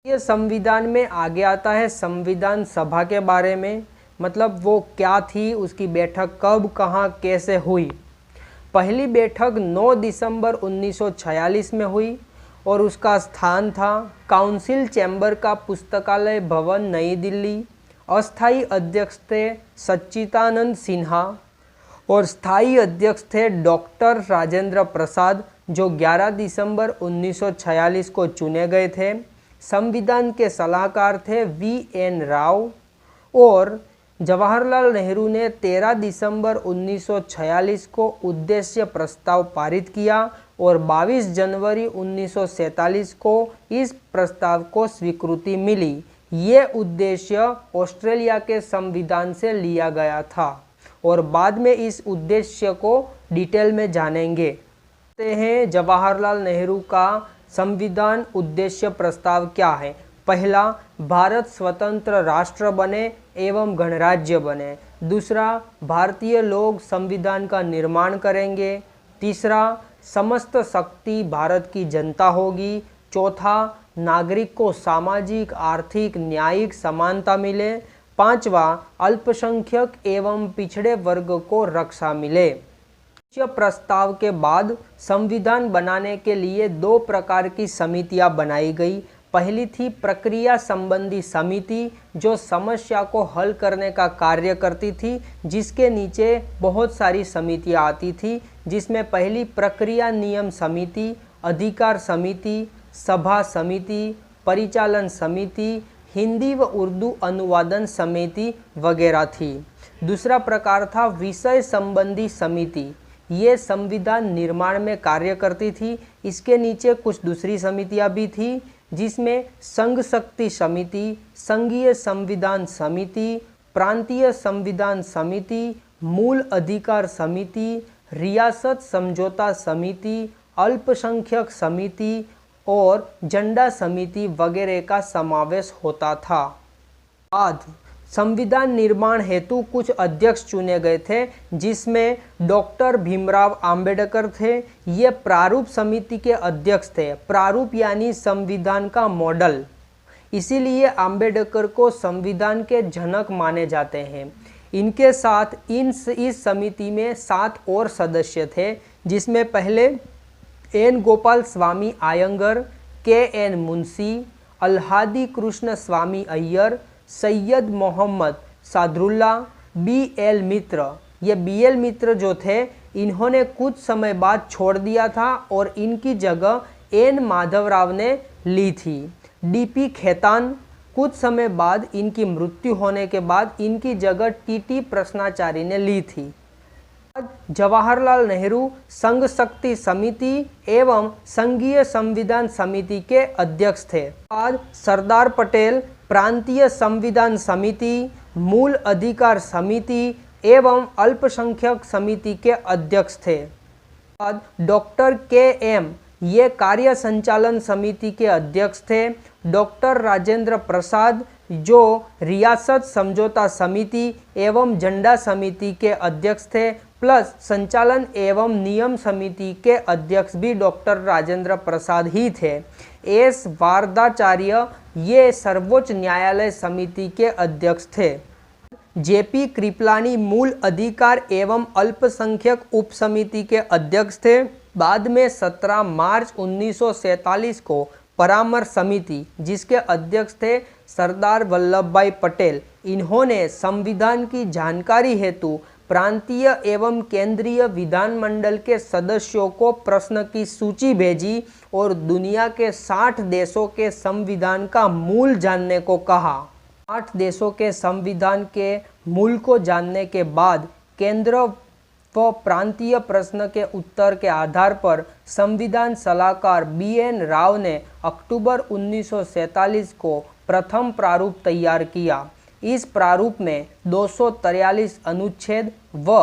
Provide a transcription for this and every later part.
ये संविधान में आगे आता है संविधान सभा के बारे में, मतलब वो क्या थी, उसकी बैठक कब, कहाँ, कैसे हुई। पहली बैठक 9 दिसंबर 1946 में हुई और उसका स्थान था काउंसिल चैम्बर का पुस्तकालय भवन, नई दिल्ली। अस्थायी अध्यक्ष थे सच्चिदानंद सिन्हा और स्थायी अध्यक्ष थे डॉक्टर राजेंद्र प्रसाद, जो 11 दिसंबर 1946 को चुने गए थे। संविधान के सलाहकार थे VN राव और जवाहरलाल नेहरू ने 13 दिसंबर 1946 को उद्देश्य प्रस्ताव पारित किया और 22 जनवरी 1947 को इस प्रस्ताव को स्वीकृति मिली। ये उद्देश्य ऑस्ट्रेलिया के संविधान से लिया गया था और बाद में इस उद्देश्य को डिटेल में जानेंगे। हैं जवाहरलाल नेहरू का संविधान उद्देश्य प्रस्ताव क्या है। पहला, भारत स्वतंत्र राष्ट्र बने एवं गणराज्य बने। दूसरा, भारतीय लोग संविधान का निर्माण करेंगे। तीसरा, समस्त शक्ति भारत की जनता होगी। चौथा, नागरिक को सामाजिक, आर्थिक, न्यायिक समानता मिले। पांचवा, अल्पसंख्यक एवं पिछड़े वर्ग को रक्षा मिले। प्रस्ताव के बाद संविधान बनाने के लिए 2 प्रकार की समितियां बनाई गई। पहली थी प्रक्रिया संबंधी समिति, जो समस्या को हल करने का कार्य करती थी, जिसके नीचे बहुत सारी समितियां आती थी, जिसमें पहली प्रक्रिया नियम समिति, अधिकार समिति, सभा समिति, परिचालन समिति, हिंदी व उर्दू अनुवादन समिति वगैरह थी। दूसरा प्रकार था विषय संबंधी समिति। ये संविधान निर्माण में कार्य करती थी। इसके नीचे कुछ दूसरी समितियां भी थी, जिसमें संघ शक्ति समिति, संघीय संविधान समिति, प्रांतीय संविधान समिति, मूल अधिकार समिति, रियासत समझौता समिति, अल्पसंख्यक समिति और झंडा समिति वगैरह का समावेश होता था। आज संविधान निर्माण हेतु कुछ अध्यक्ष चुने गए थे, जिसमें डॉक्टर भीमराव अंबेडकर थे। ये प्रारूप समिति के अध्यक्ष थे। प्रारूप यानी संविधान का मॉडल, इसीलिए अंबेडकर को संविधान के जनक माने जाते हैं। इनके साथ इस समिति में 7 और सदस्य थे, जिसमें पहले N गोपाल स्वामी अयंगर, KN मुंशी, अल्हादी कृष्ण स्वामी अय्यर, सैयद मोहम्मद सादरुल्ला, BL मित्र। ये BL मित्र जो थे, इन्होंने कुछ समय बाद छोड़ दिया था और इनकी जगह N माधवराव ने ली थी। DP खेतान, कुछ समय बाद इनकी मृत्यु होने के बाद इनकी जगह TT प्रश्नाचारी ने ली थी। जवाहरलाल नेहरू संघ शक्ति समिति एवं संघीय संविधान समिति के अध्यक्ष थे। आज सरदार पटेल प्रांतीय संविधान समिति, मूल अधिकार समिति एवं अल्पसंख्यक समिति के अध्यक्ष थे। आज डॉक्टर KM ये कार्य संचालन समिति के अध्यक्ष थे। डॉक्टर राजेंद्र प्रसाद जो रियासत समझौता समिति एवं झंडा समिति के अध्यक्ष थे, प्लस संचालन एवं नियम समिति के अध्यक्ष भी डॉक्टर राजेंद्र प्रसाद ही थे। S वारदाचार्य ये सर्वोच्च न्यायालय समिति के अध्यक्ष थे। JP कृपलानी मूल अधिकार एवं अल्पसंख्यक उप समिति के अध्यक्ष थे। बाद में 17 मार्च 1947 को परामर्श समिति, जिसके अध्यक्ष थे सरदार वल्लभ भाई पटेल, इन्होंने संविधान की जानकारी हेतु प्रांतीय एवं केंद्रीय विधानमंडल के सदस्यों को प्रश्न की सूची भेजी और दुनिया के 60 देशों के संविधान का मूल जानने को कहा। 8 देशों के संविधान के मूल को जानने के बाद केंद्र व प्रांतीय प्रश्न के उत्तर के आधार पर संविधान सलाहकार BN राव ने अक्टूबर 1947 को प्रथम प्रारूप तैयार किया। इस प्रारूप में 243 अनुच्छेद व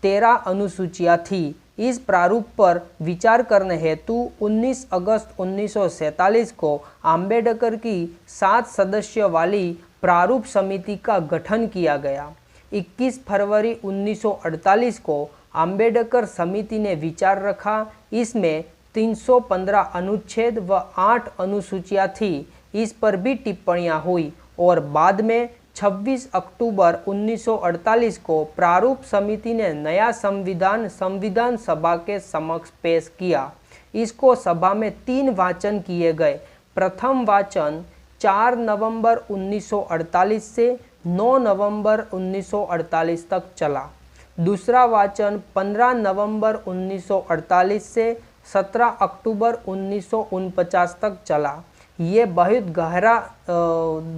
13 अनुसूचियां थी। इस प्रारूप पर विचार करने हेतु 19 अगस्त 1947 को अंबेडकर की 7 सदस्यों वाली प्रारूप समिति का गठन किया गया। 21 फरवरी 1948 को अंबेडकर समिति ने विचार रखा। इसमें 315 अनुच्छेद व 8 अनुसूचियां थी। इस पर भी टिप्पणियां हुई और बाद में 26 अक्टूबर 1948 को प्रारूप समिति ने नया संविधान संविधान सभा के समक्ष पेश किया। इसको सभा में 3 वाचन किए गए। प्रथम वाचन 4 नवंबर 1948 से 9 नवंबर 1948 तक चला। दूसरा वाचन 15 नवंबर 1948 से 17 अक्टूबर 1949 तक चला। ये बहुत गहरा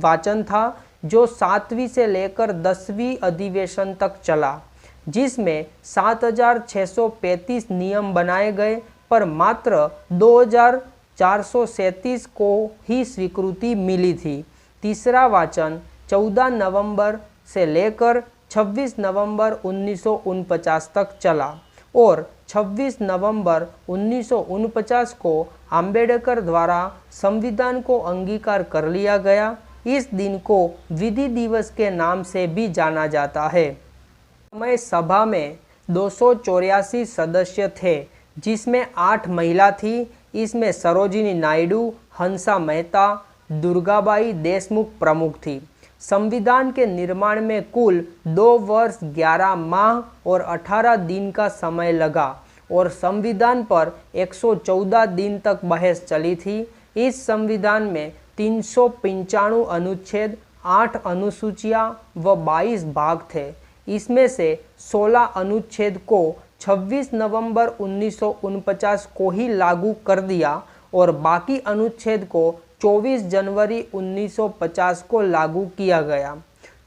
वाचन था जो 7वीं से लेकर 10वीं अधिवेशन तक चला, जिसमें 7635 नियम बनाए गए, पर मात्र 2437 को ही स्वीकृति मिली थी। तीसरा वाचन 14 नवंबर से लेकर 26 नवंबर 1949 तक चला और 26 नवंबर 1949 को अंबेडकर द्वारा संविधान को अंगीकार कर लिया गया। इस दिन को विधि दिवस के नाम से भी जाना जाता है। समय सभा में 284 सदस्य थे, जिसमें 8 महिला थी। इसमें सरोजिनी नायडू, हंसा मेहता, दुर्गाबाई देशमुख प्रमुख थी। संविधान के निर्माण में कुल 2 वर्ष 11 माह और 18 दिन का समय लगा और संविधान पर 114 दिन तक बहस चली थी। इस संविधान में 395 अनुच्छेद, 8 अनुसूचियां व 22 भाग थे। इसमें से 16 अनुच्छेद को 26 नवंबर 1949 को ही लागू कर दिया और बाकी अनुच्छेद को 24 जनवरी 1950 को लागू किया गया।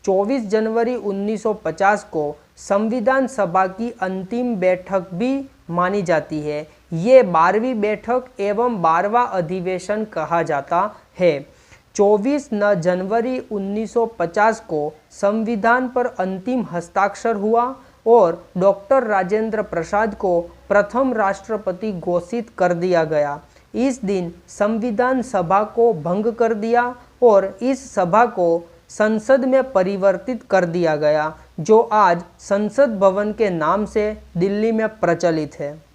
24 जनवरी 1950 को संविधान सभा की अंतिम बैठक भी मानी जाती है। ये 12वीं बैठक एवं 12वां अधिवेशन कहा जाता है। 24 जनवरी 1950 को संविधान पर अंतिम हस्ताक्षर हुआ और डॉक्टर राजेंद्र प्रसाद को प्रथम राष्ट्रपति घोषित कर दिया गया। इस दिन संविधान सभा को भंग कर दिया और इस सभा को संसद में परिवर्तित कर दिया गया, जो आज संसद भवन के नाम से दिल्ली में प्रचलित है।